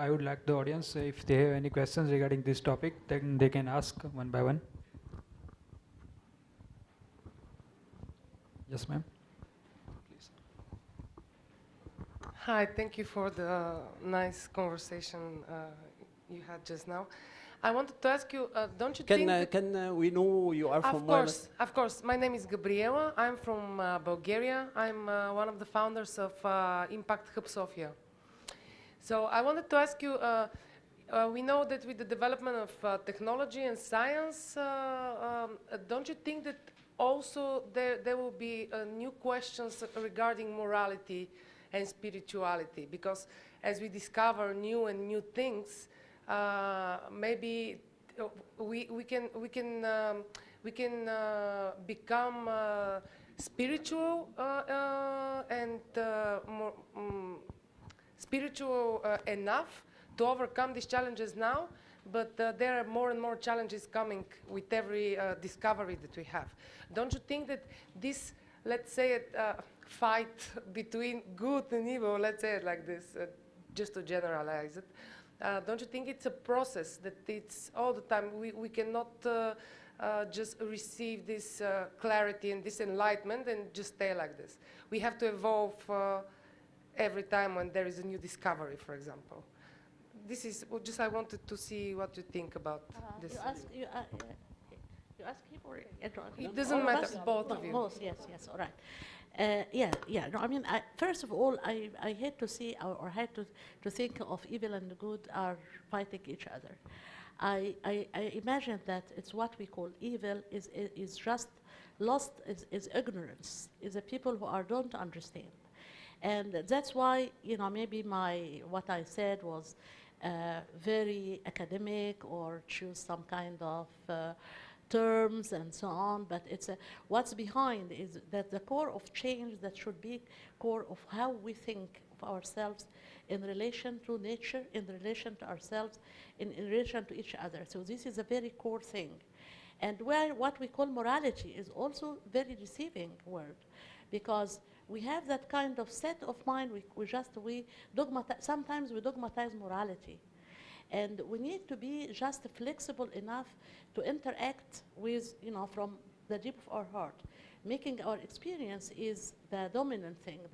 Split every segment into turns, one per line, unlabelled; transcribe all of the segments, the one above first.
I would like the audience, if they have any questions regarding this topic, then they can ask one by one. Yes, ma'am. Please.
Hi, thank you for the nice conversation you had just now. I wanted to ask you, don't you think...
Can we know you are from where?
Of course. My name is Gabriela. I'm from Bulgaria. I'm one of the founders of Impact Hub Sofia. So I wanted to ask you, we know that with the development of technology and science, don't you think that also there will be new questions regarding morality and spirituality? Because as we discover new things, maybe we can become spiritual and more spiritual enough to overcome these challenges now, but there are more and more challenges coming with every discovery that we have. Don't you think that this, let's say, fight between good and evil, let's say it like this, just to generalize it, don't you think it's a process that it's all the time? We cannot just receive this clarity and this enlightenment and just stay like this. We have to evolve every time when there is a new discovery, for example. This is just, I wanted to see what you think about this.
You ask him or
it doesn't matter, both of you.
Both, yes, all right. Yeah. No, I mean, first of all, I hate to see or hate to think of evil and good are fighting each other. I imagine that it's what we call evil is just lost, is ignorance, is the people who don't understand. And that's why, maybe what I said was very academic or choose some kind of terms and so on, but it's what's behind is that the core of change that should be core of how we think of ourselves in relation to nature, in relation to ourselves, in relation to each other. So this is a very core thing. And what we call morality is also very deceiving word, because we have that kind of set of mind, sometimes we dogmatize morality. And we need to be just flexible enough to interact with, from the deep of our heart. Making our experience is the dominant thing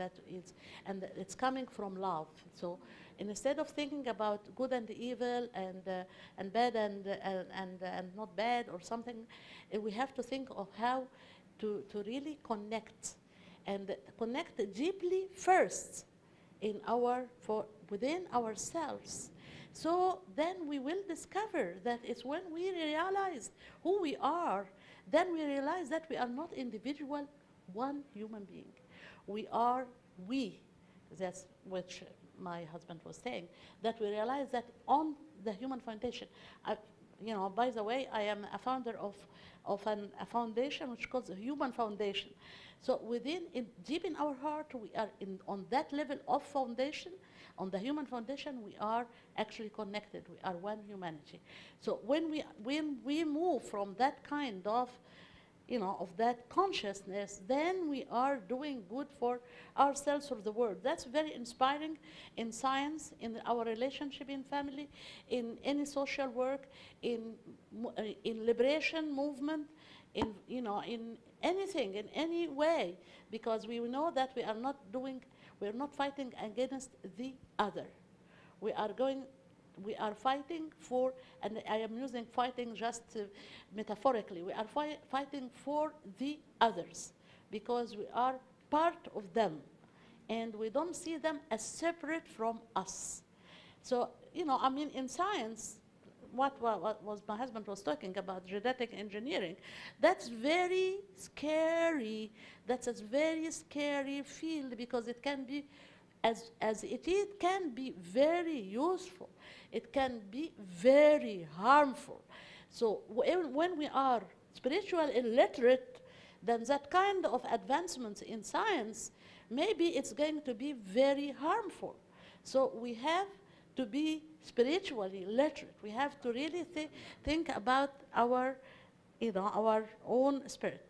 and it's coming from love. So instead of thinking about good and evil and bad and not bad or something, we have to think of how to really connect. And connect deeply first within ourselves. So then we will discover that it's when we realize who we are, then we realize that we are not individual, one human being. We are we. That's which my husband was saying, that we realize that on the human foundation. By the way, I am a founder of a foundation which is called the Human Foundation. So deep in our heart, we are on that level of foundation, on the human foundation, we are actually connected. We are one humanity. So when we move from that kind of, of that consciousness, then we are doing good for ourselves, for the world. That's very inspiring in science, in our relationship in family, in any social work, in liberation movement, in anything, in any way, because we know that we are not fighting against the other. We are fighting for, and I am using fighting just metaphorically, we are fighting for the others, because we are part of them, and we don't see them as separate from us. So, in science, what was my husband was talking about, genetic engineering, that's very scary. That's a very scary field, because it can be, it can be very useful. It can be very harmful. So when we are spiritual illiterate, then that kind of advancements in science, maybe it's going to be very harmful. So we have to be spiritually literate. We have to really think about our own spirit.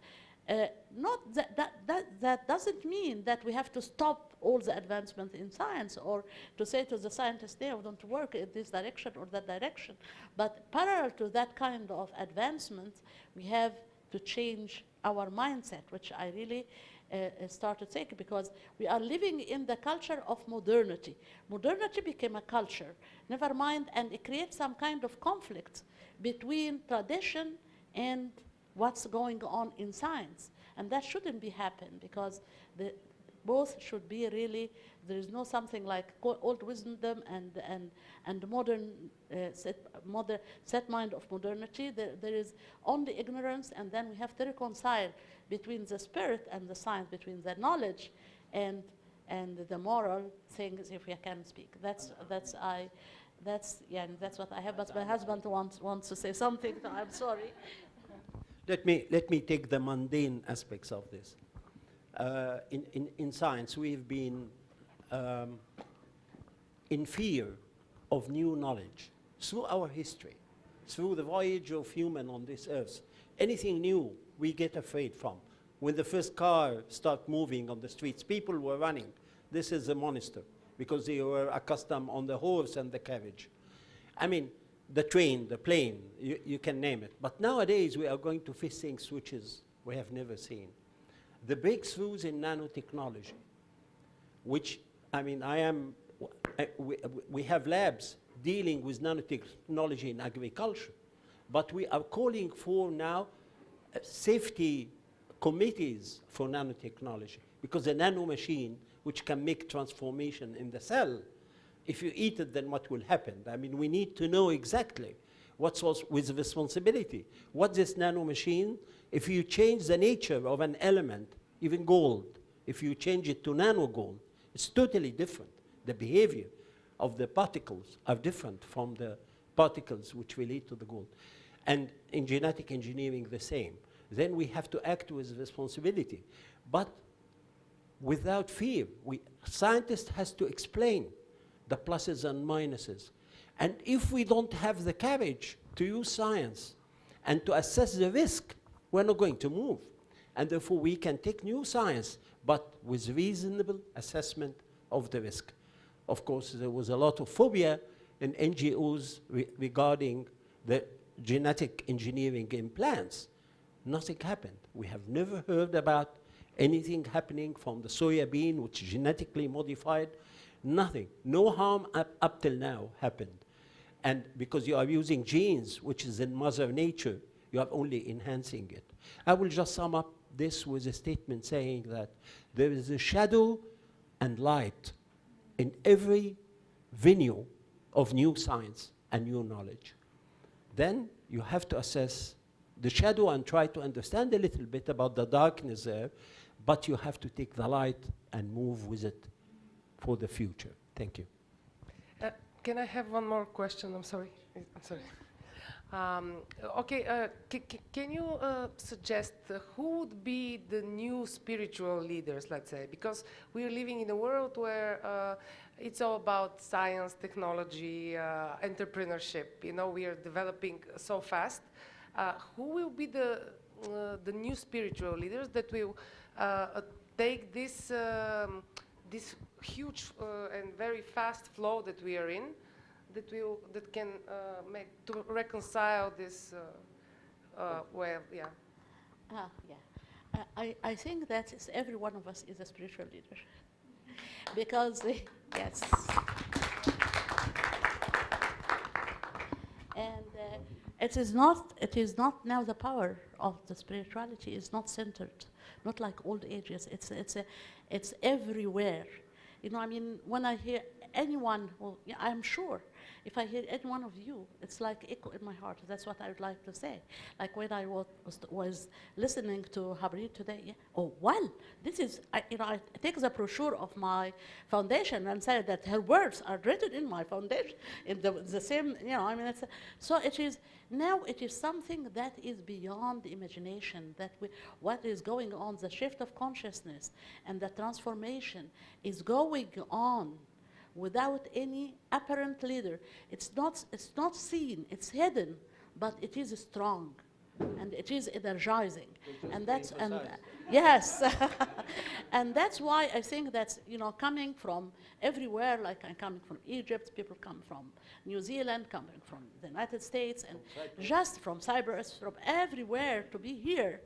Not that doesn't mean that we have to stop all the advancement in science, or to say to the scientists, no, don't work in this direction or that direction. But parallel to that kind of advancement, we have to change our mindset, which I really started thinking, because we are living in the culture of modernity. Modernity became a culture, never mind, and it creates some kind of conflict between tradition and what's going on in science. And that shouldn't be happen, because both should be really, there is no something like old wisdom and modern set mind of modernity. There is only ignorance, and then we have to reconcile between the spirit and the science, between the knowledge and the moral things, if we can speak. That's what I have. But my husband wants to say something. So I'm sorry.
Let me take the mundane aspects of this. In science, we've been in fear of new knowledge through our history, through the voyage of human on this earth. Anything new, we get afraid from. When the first car started moving on the streets, people were running. This is a monster, because they were accustomed on the horse and the carriage. I mean, the train, the plane, you can name it. But nowadays, we are going to face things which we have never seen. The breakthroughs in nanotechnology, which, I mean, we have labs dealing with nanotechnology in agriculture, but we are calling for now safety committees for nanotechnology, because the nano machine, which can make transformation in the cell, if you eat it, then what will happen? I mean, we need to know exactly what's with responsibility. What this nano machine, if you change the nature of an element, even gold, if you change it to nano gold, it's totally different. The behavior of the particles are different from the particles which relate to the gold. And in genetic engineering, the same. Then we have to act with responsibility. But without fear, scientists has to explain the pluses and minuses. And if we don't have the courage to use science and to assess the risk, we're not going to move. And therefore, we can take new science, but with reasonable assessment of the risk. Of course, there was a lot of phobia in NGOs regarding the genetic engineering in plants. Nothing happened. We have never heard about anything happening from the soya bean, which is genetically modified. Nothing. No harm up till now happened. And because you are using genes, which is in Mother Nature, you are only enhancing it. I will just sum up this with a statement saying that there is a shadow and light in every venue of new science and new knowledge. Then you have to assess the shadow and try to understand a little bit about the darkness there, but you have to take the light and move with it for the future. Thank you.
Can I have one more question? I'm sorry. Okay, can you suggest who would be the new spiritual leaders, let's say? Because we are living in a world where it's all about science, technology, entrepreneurship. You know, we are developing so fast. Who will be the new spiritual leaders that will take this this huge and very fast flow that we are in, that can make to reconcile this? Well, yeah.
I think that every one of us is a spiritual leader, because yes, and it is not now the power of the spirituality is not centered, not like old ages. It's everywhere. You know, I mean, when I hear anyone, I'm sure if I hear any one of you, it's like echo in my heart. That's what I would like to say. Like when I was listening to Habri today, yeah, oh, well, this is, I take the brochure of my foundation and say that her words are written in my foundation, in the same, you know, I mean, so it is, now it is something that is beyond imagination, that what is going on, the shift of consciousness and the transformation is going on without any apparent leader. It's not seen, it's hidden, but it is strong. and it is energizing. And that's, and
emphasize.
yes, and that's why I think that's, you know, coming from everywhere, like I'm coming from Egypt, people come from New Zealand, coming from the United States, and just from Cyprus, from everywhere to be here.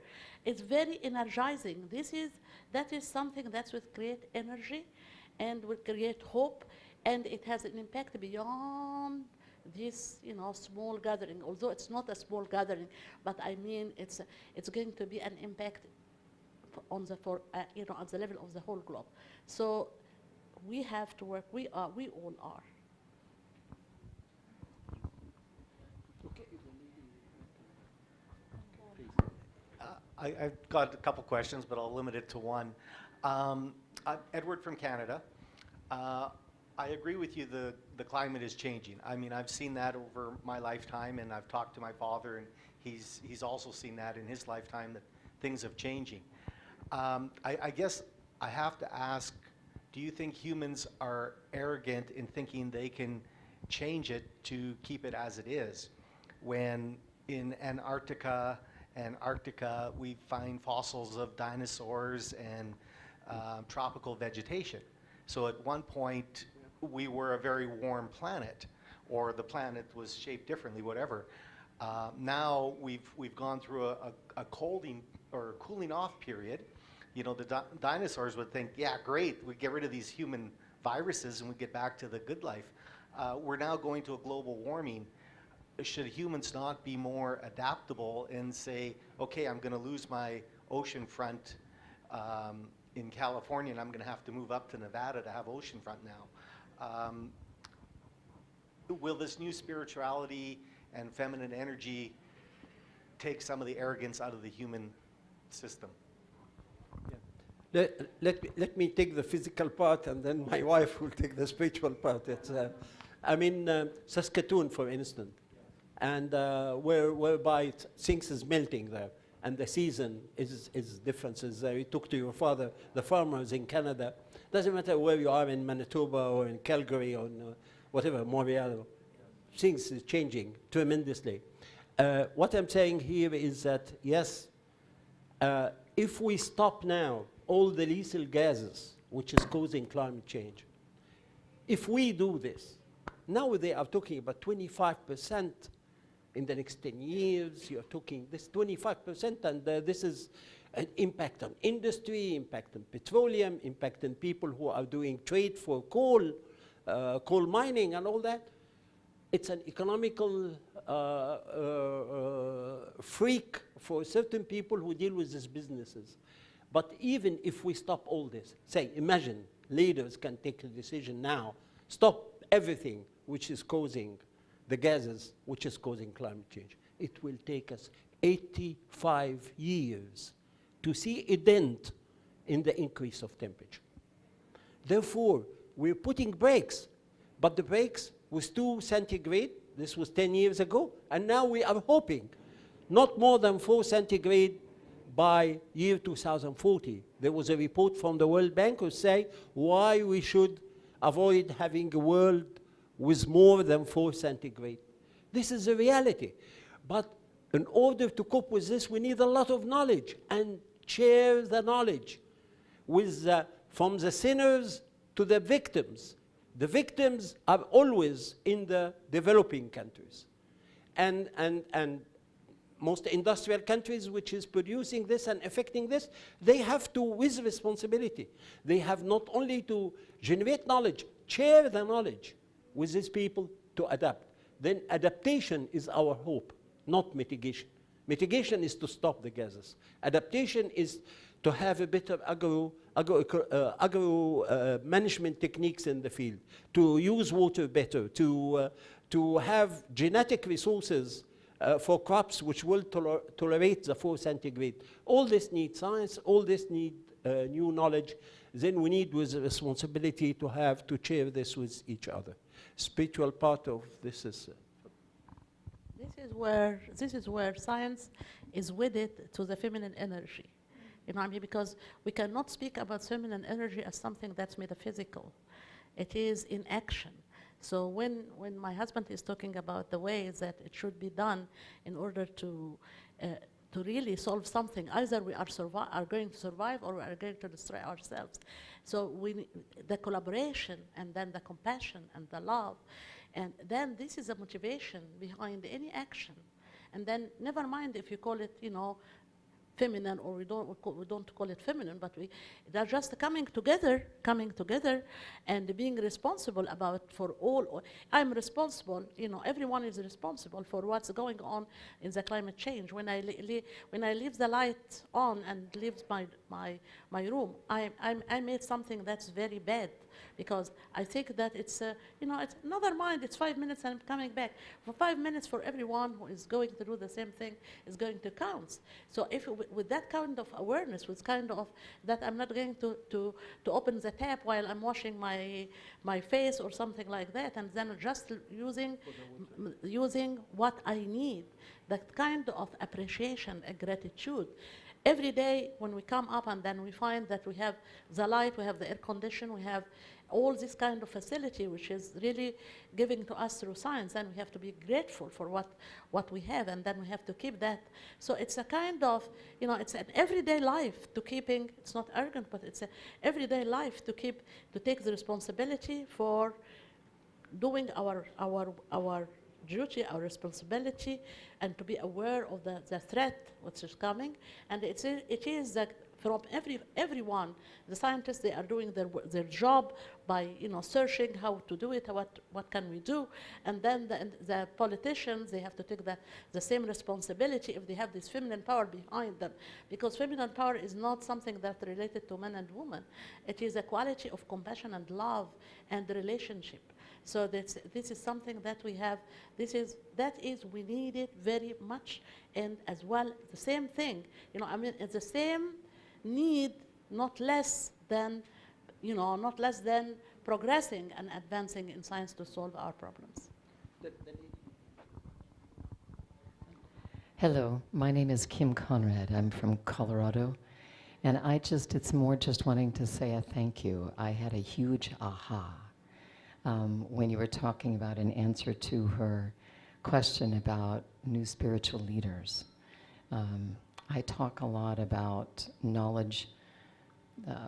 It's very energizing. That is something that will create energy and will create hope, and it has an impact beyond this, you know, small gathering. Although it's not a small gathering, but I mean it's going to be an impact on the you know, on the level of the whole globe. So we have to work. We all are.
I've got a couple questions, but I'll limit it to one. I'm Edward from Canada. I agree with you, the climate is changing. I mean, I've seen that over my lifetime, and I've talked to my father, and he's also seen that in his lifetime, that things are changing. I guess I have to ask, do you think humans are arrogant in thinking they can change it to keep it as it is, when in Antarctica we find fossils of dinosaurs and tropical vegetation? So at one point we were a very warm planet, or the planet was shaped differently, whatever. Now we've gone through a cooling off period. You know, the dinosaurs would think, yeah, great, we get rid of these human viruses and we get back to the good life. We're now going to a global warming. Should humans not be more adaptable and say, okay, I'm going to lose my ocean front in California, and I'm going to have to move up to Nevada to have oceanfront now. Will this new spirituality and feminine energy take some of the arrogance out of the human system?
Let me take the physical part, and then my wife will take the spiritual part. It's, I mean, Saskatoon, for instance, and whereby things is melting there, and the season is differences. You talk to your father, the farmers in Canada. Doesn't matter where you are, in Manitoba or in Calgary or in, whatever, Montreal. Things is changing tremendously. What I'm saying here is that, yes, if we stop now all the lethal gases which is causing climate change, if we do this, now they are talking about 25% in the next 10 years. You're talking this 25%, and this is an impact on industry, impact on petroleum, impact on people who are doing trade for coal, coal mining and all that. It's an economical freak for certain people who deal with these businesses. But even if we stop all this, say, imagine leaders can take a decision now, stop everything which is causing the gases, which is causing climate change. It will take us 85 years to see a dent in the increase of temperature. Therefore, we're putting brakes, but the brakes was 2 centigrade, this was 10 years ago, and now we are hoping not more than 4 centigrade by year 2040. There was a report from the World Bank who say why we should avoid having a world with more than 4 centigrade. This is a reality. But in order to cope with this, we need a lot of knowledge, and share the knowledge with from the sinners to the victims. The victims are always in the developing countries. And most industrial countries which is producing this and affecting this, they have to, with responsibility, they have not only to generate knowledge, share the knowledge with these people to adapt. Then adaptation is our hope, not mitigation. Mitigation is to stop the gases. Adaptation is to have a better agro management techniques in the field, to use water better, to have genetic resources for crops which will tolerate the 4 centigrade. All this needs science, all this needs new knowledge. Then we need with the responsibility to have to share this with each other. Spiritual part of this is...
This is where science is wedded to the feminine energy. You know what I mean? Because we cannot speak about feminine energy as something that's metaphysical. It is in action. So when my husband is talking about the ways that it should be done in order uh, to really solve something, either we are going to survive or we are going to destroy ourselves. So the collaboration and then the compassion and the love, and then this is a motivation behind any action. And then never mind if you call it, feminine, or we don't call it feminine, but they're just coming together, and being responsible for all. I'm responsible, everyone is responsible for what's going on in the climate change. When I leave the light on and leave my room, I made something that's very bad, because I think that it's another mind. It's 5 minutes and I'm coming back. For 5 minutes for everyone who is going to do the same thing is going to count. So if with that kind of awareness, with kind of that I'm not going to open the tap while I'm washing my face or something like that, and then just using what I need, that kind of appreciation and gratitude. Every day when we come up and then we find that we have the light, we have the air condition, we have all this kind of facility which is really giving to us through science, and we have to be grateful for what we have, and then we have to keep that. So it's a kind of, it's an everyday life to keeping, it's not arrogant, but it's an everyday life to take the responsibility for doing our duty, our responsibility, and to be aware of the threat which is coming. And it is that from everyone, the scientists, they are doing their job by searching how to do it, what can we do, and then the politicians, they have to take the same responsibility if they have this feminine power behind them, because feminine power is not something that's related to men and women. It is a quality of compassion and love and relationship. So this is something that we have. We need it very much, and as well the same thing. It's the same need, not less than progressing and advancing in science to solve our problems.
Hello, my name is Kim Conrad. I'm from Colorado, and it's more just wanting to say a thank you. I had a huge aha. When you were talking about an answer to her question about new spiritual leaders. I talk a lot about knowledge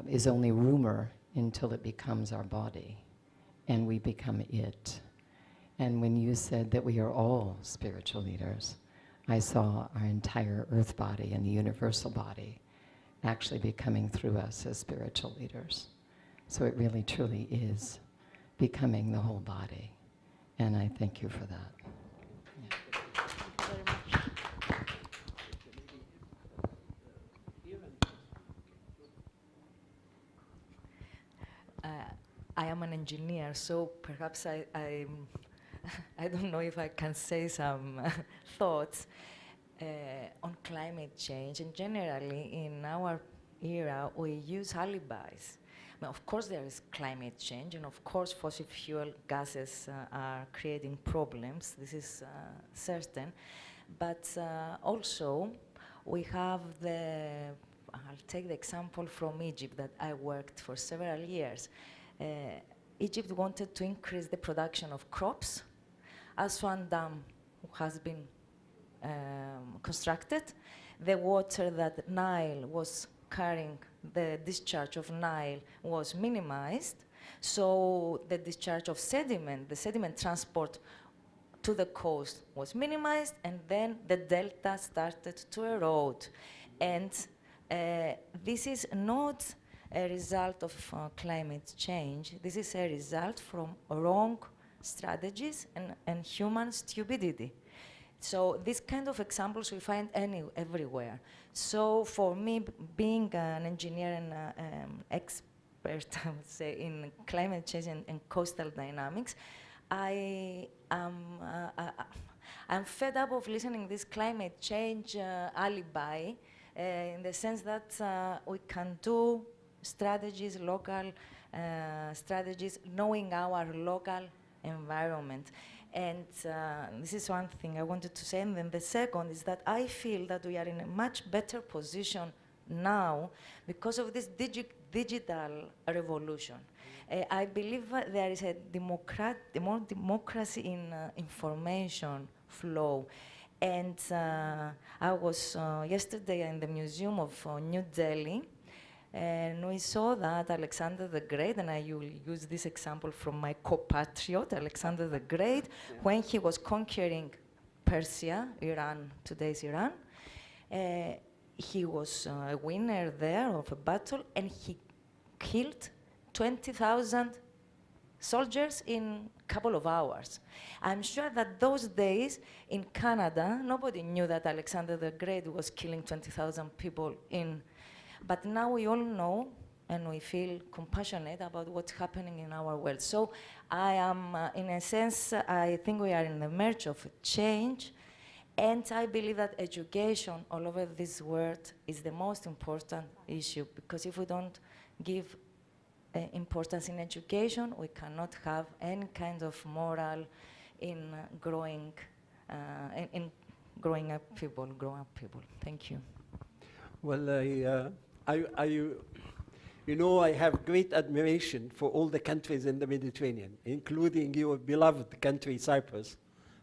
is only rumor until it becomes our body, and we become it. And when you said that we are all spiritual leaders, I saw our entire earth body and the universal body actually becoming through us as spiritual leaders. So it really truly is becoming the whole body. And I thank you for that. Yeah.
Thank you very much.
I am an engineer, so perhaps I don't know if I can say some thoughts on climate change. And generally, in our era, we use alibis. Of course, there is climate change, and of course, fossil fuel gases are creating problems. This is certain. But also, we have I'll take the example from Egypt that I worked for several years. Egypt wanted to increase the production of crops. Aswan Dam has been constructed. The water that Nile was carrying, the discharge of Nile was minimized, so the discharge of sediment, the sediment transport to the coast was minimized, and then the delta started to erode. And this is not a result of climate change. This is a result from wrong strategies and human stupidity. So these kind of examples we find everywhere. So for me, being an engineer and expert, I would say, in climate change and coastal dynamics, I'm fed up of listening this climate change alibi, in the sense that we can do strategies, local strategies, knowing our local environment. And this is one thing I wanted to say. And then the second is that I feel that we are in a much better position now because of this digital revolution. I believe there is a more democracy in information flow. And I was yesterday in the Museum of New Delhi, and we saw that Alexander the Great, and I will use this example from my compatriot, Alexander the Great, when he was conquering Persia, Iran, today's Iran, he was a winner there of a battle, and he killed 20,000 soldiers in a couple of hours. I'm sure that those days in Canada, nobody knew that Alexander the Great was killing 20,000 people in. But now we all know and we feel compassionate about what's happening in our world. So I am, in a sense, I think we are in the merge of a change. And I believe that education all over this world is the most important issue, because if we don't give importance in education, we cannot have any kind of moral in growing up people. Thank you.
Well, you know, I have great admiration for all the countries in the Mediterranean, including your beloved country, Cyprus.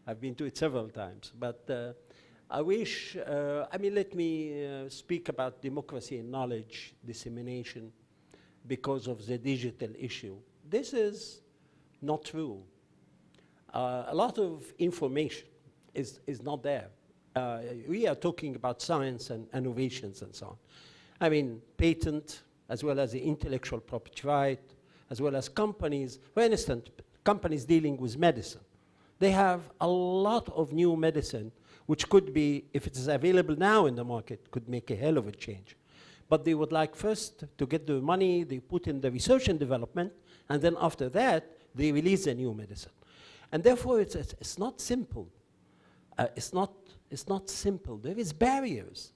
I've been to it several times. But I wish, let me speak about democracy and knowledge dissemination because of the digital issue. This is not true. A lot of information is not there. We are talking about science and innovations and so on. I mean, patent, as well as the intellectual property right, as well as companies. For instance, companies dealing with medicine. They have a lot of new medicine, which could be, if it is available now in the market, could make a hell of a change. But they would like first to get the money, they put in the research and development, and then after that, they release a new medicine. And therefore, it's not simple. It's not simple. There is barriers.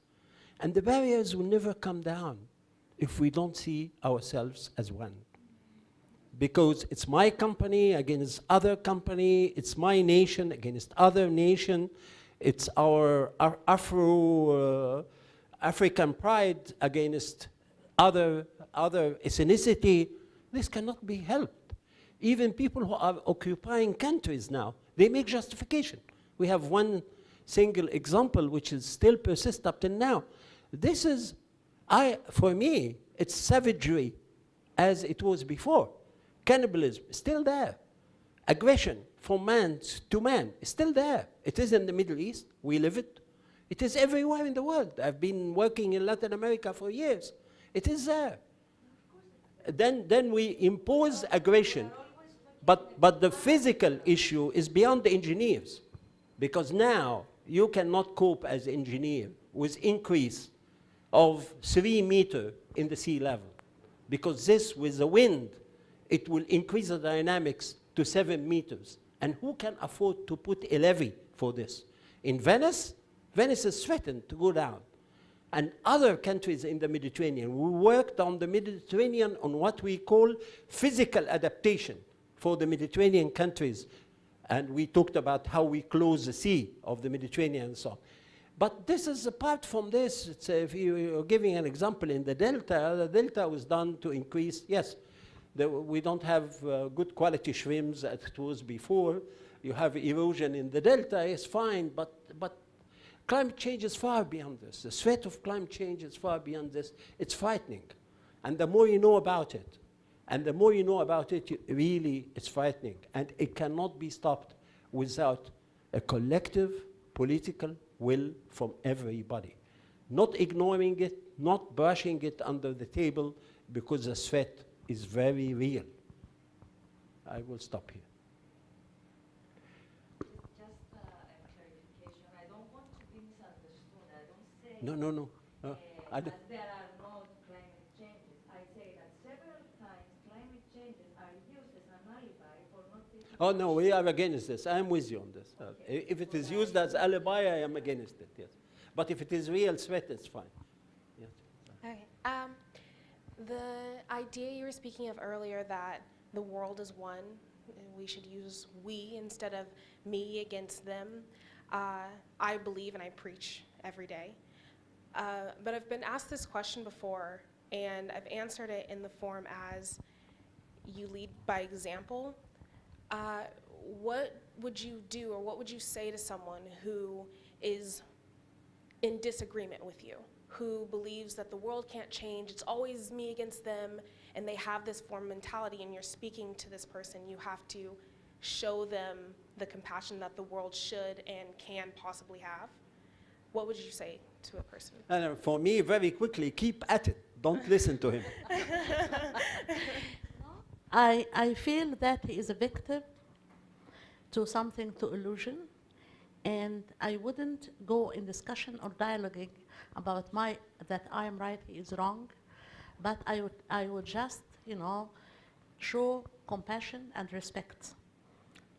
And the barriers will never come down if we don't see ourselves as one. Because it's my company against other company, it's my nation against other nation, it's our African pride against other ethnicity. This cannot be helped. Even people who are occupying countries now, they make justification. We have one single example which is still persists up till now. This is, for me, it's savagery as it was before. Cannibalism is still there. Aggression from man to man is still there. It is in the Middle East. We live it. It is everywhere in the world. I've been working in Latin America for years. It is there. Then we impose aggression. But the physical issue is beyond the engineers. Because now you cannot cope as an engineer with increase of 3 meters in the sea level. Because this, with the wind, it will increase the dynamics to 7 meters. And who can afford to put a levee for this? In Venice, Venice is threatened to go down. And other countries in the Mediterranean, we worked on the Mediterranean on what we call physical adaptation for the Mediterranean countries. And we talked about how we close the sea of the Mediterranean and so on. But this is apart from this. It's, if you're giving an example in the delta was done to increase, yes, we don't have good quality shrimps as it was before. You have erosion in the delta, it's fine, but climate change is far beyond this. The threat of climate change is far beyond this. It's frightening. And the more you know about it, really it's frightening. And it cannot be stopped without a collective political will from everybody. Not ignoring it, not brushing it under the table, because the threat is very real. I will stop here.
Just a clarification. I don't want to be misunderstood. I don't say
No.
that there are no climate changes. I say that several times climate changes are used as an alibi for not taking
Oh, no, we are against this. I am with you on this.
Okay.
If it is used as alibi, I am against it, yes. But if it is real threat, it's fine. Yes.
Okay. The idea you were speaking of earlier that the world is one, and we should use we instead of me against them, I believe and I preach every day. But I've been asked this question before, and I've answered it in the form as, you lead by example. What would you do, or what would you say to someone who is in disagreement with you, who believes that the world can't change, it's always me against them, and they have this form of mentality, and you're speaking to this person, you have to show them the compassion that the world should and can possibly have? What would you say to a person?
And for me, very quickly, keep at it. Don't listen to him.
I feel that he is a victim to something, to illusion, and I wouldn't go in discussion or dialoguing about that I am right, he is wrong, but I would just, show compassion and respect,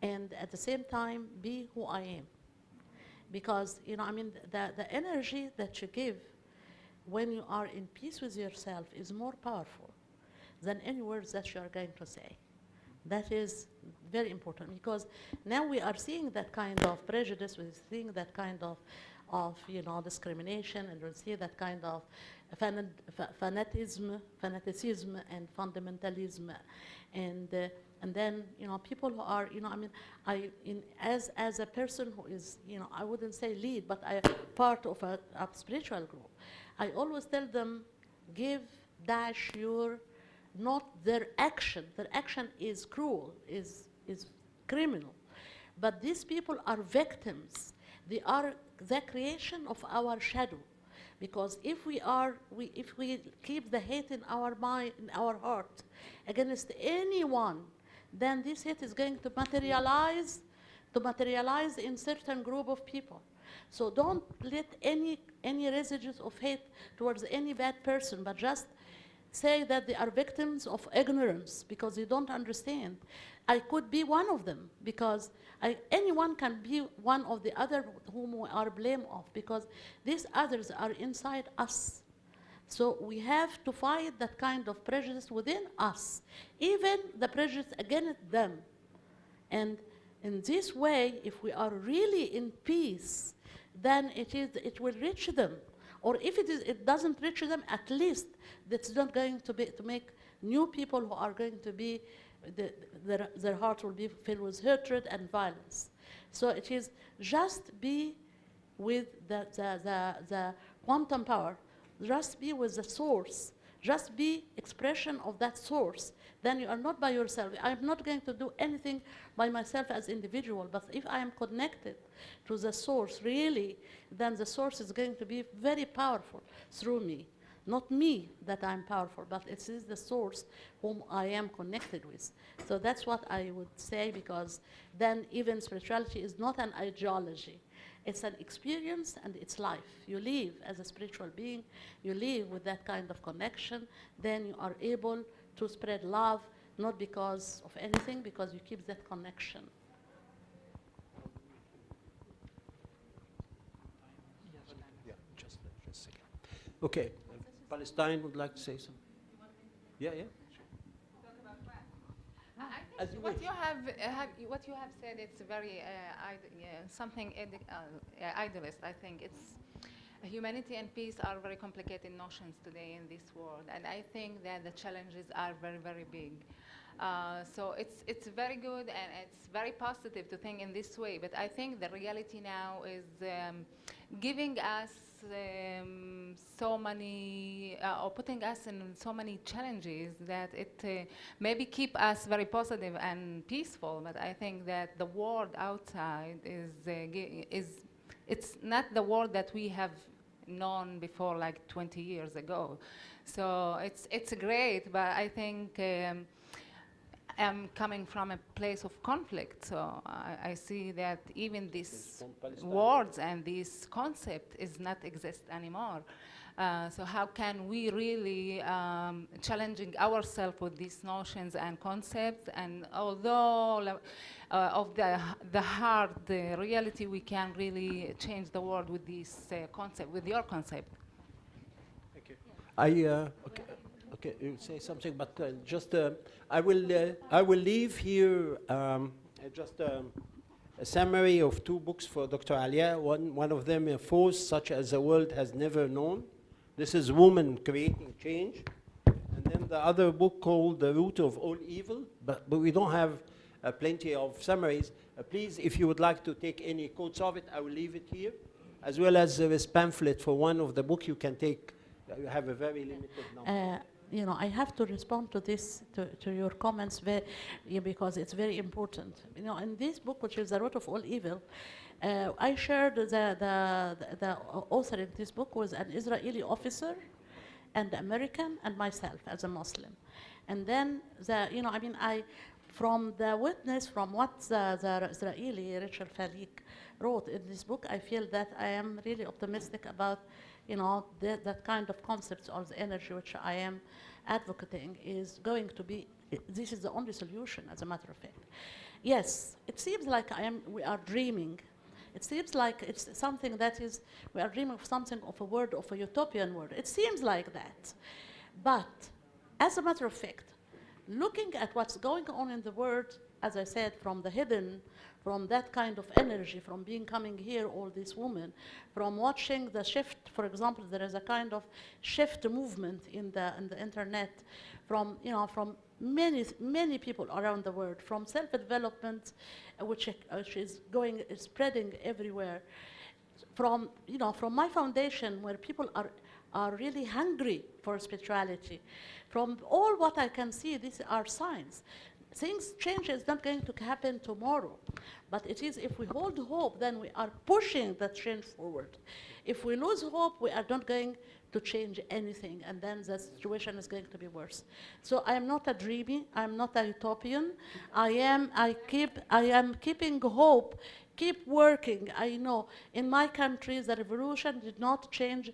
and at the same time be who I am, because the energy that you give when you are in peace with yourself is more powerful than any words that you are going to say. That is very important, because now we are seeing that kind of prejudice, we're seeing that kind of discrimination, and we see that kind of fanaticism and fundamentalism, and then people who are as a person who is I wouldn't say lead, but I part of a spiritual group. I always tell them, give not their action. Their action is cruel, is criminal. But these people are victims. They are the creation of our shadow. Because if we keep the hate in our mind, in our heart, against anyone, then this hate is going to materialize in certain group of people. So don't let any residues of hate towards any bad person, but just say that they are victims of ignorance because they don't understand. I could be one of them, because anyone can be one of the other whom we are blamed of, because these others are inside us. So we have to fight that kind of prejudice within us, even the prejudice against them. And in this way, if we are really in peace, then it will reach them. Or if it doesn't reach them, at least it's not going to make new people who are going to be, their hearts will be filled with hatred and violence. So it is just be with the quantum power, just be with the source, just be expression of that source. Then you are not by yourself. I'm not going to do anything by myself as individual, but if I am connected to the source really, then the source is going to be very powerful through me. Not me that I'm powerful, but it is the source whom I am connected with. So that's what I would say, because then even spirituality is not an ideology. It's an experience and it's life. You live as a spiritual being, you live with that kind of connection, then you are able to spread love, not because of anything, because you keep that connection.
Yeah, just a second. Okay, Palestine would like to say something. Yeah.
I think what you have said, it's very something idealist. I think it's humanity and peace are very complicated notions today in this world, and I think that the challenges are very, very big. So it's very good and it's very positive to think in this way. But I think the reality now is giving us so many, or putting us in so many challenges that it maybe keep us very positive and peaceful. But I think that the world outside it's not the world that we have known before, like 20 years ago. So it's great, but I think I'm coming from a place of conflict, so I see that even these words and this concept is not exist anymore. So how can we really challenging ourselves with these notions and concepts? And although of the hard reality, we can really change the world with this concept, with your concept.
Thank you. Okay, you say something, but just I will leave here just a summary of 2 books for Dr. Aliaa. One of them, A Force Such as the World Has Never Known. This is Woman Creating Change. And then the other book called The Root of All Evil, but we don't have plenty of summaries. Please, if you would like to take any quotes of it, I will leave it here, as well as this pamphlet for one of the book you can take. You have a very limited number.
You know, I have to respond to this, to your comments, because it's very important. You know, in this book, which is The Root of All Evil, I shared the author in this book was an Israeli officer, and American, and myself as a Muslim. And then, you know, I mean, from the witness, from what the Israeli Rachel Falik wrote in this book, I feel that I am really optimistic about, you know, that kind of concepts of the energy which I am advocating is going to be, this is the only solution, as a matter of fact. Yes, it seems like we are dreaming. It seems like it's something that is, we are dreaming of something of a word, of a utopian word. It seems like that. But as a matter of fact, looking at what's going on in the world, as I said, from the hidden, from that kind of energy, from coming here, all these women, from watching the shift, for example, there is a kind of shift movement in the internet, from, you know, from many people around the world, from self-development, which is spreading everywhere, from, you know, from my foundation, where people are really hungry for spirituality. From all what I can see, these are signs. Change is not going to happen tomorrow, but it is, if we hold hope, then we are pushing that change forward. If we lose hope, we are not going to change anything, and then the situation is going to be worse. So I am not a dreamy, I am not a utopian. I am keeping hope, keep working. I know in my country the revolution did not change,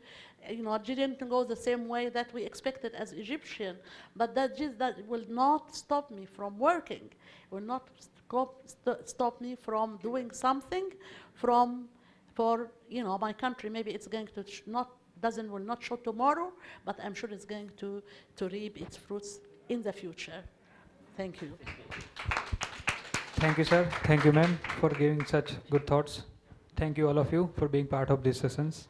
you know, didn't go the same way that we expected as Egyptian, but that will not stop me from working, will not stop me from doing something for, you know, my country. Maybe it's going to will not show tomorrow, but I'm sure it's going to reap its fruits in the future. Thank you.
Thank you, sir. Thank you, ma'am, for giving such good thoughts. Thank you, all of you, for being part of these sessions.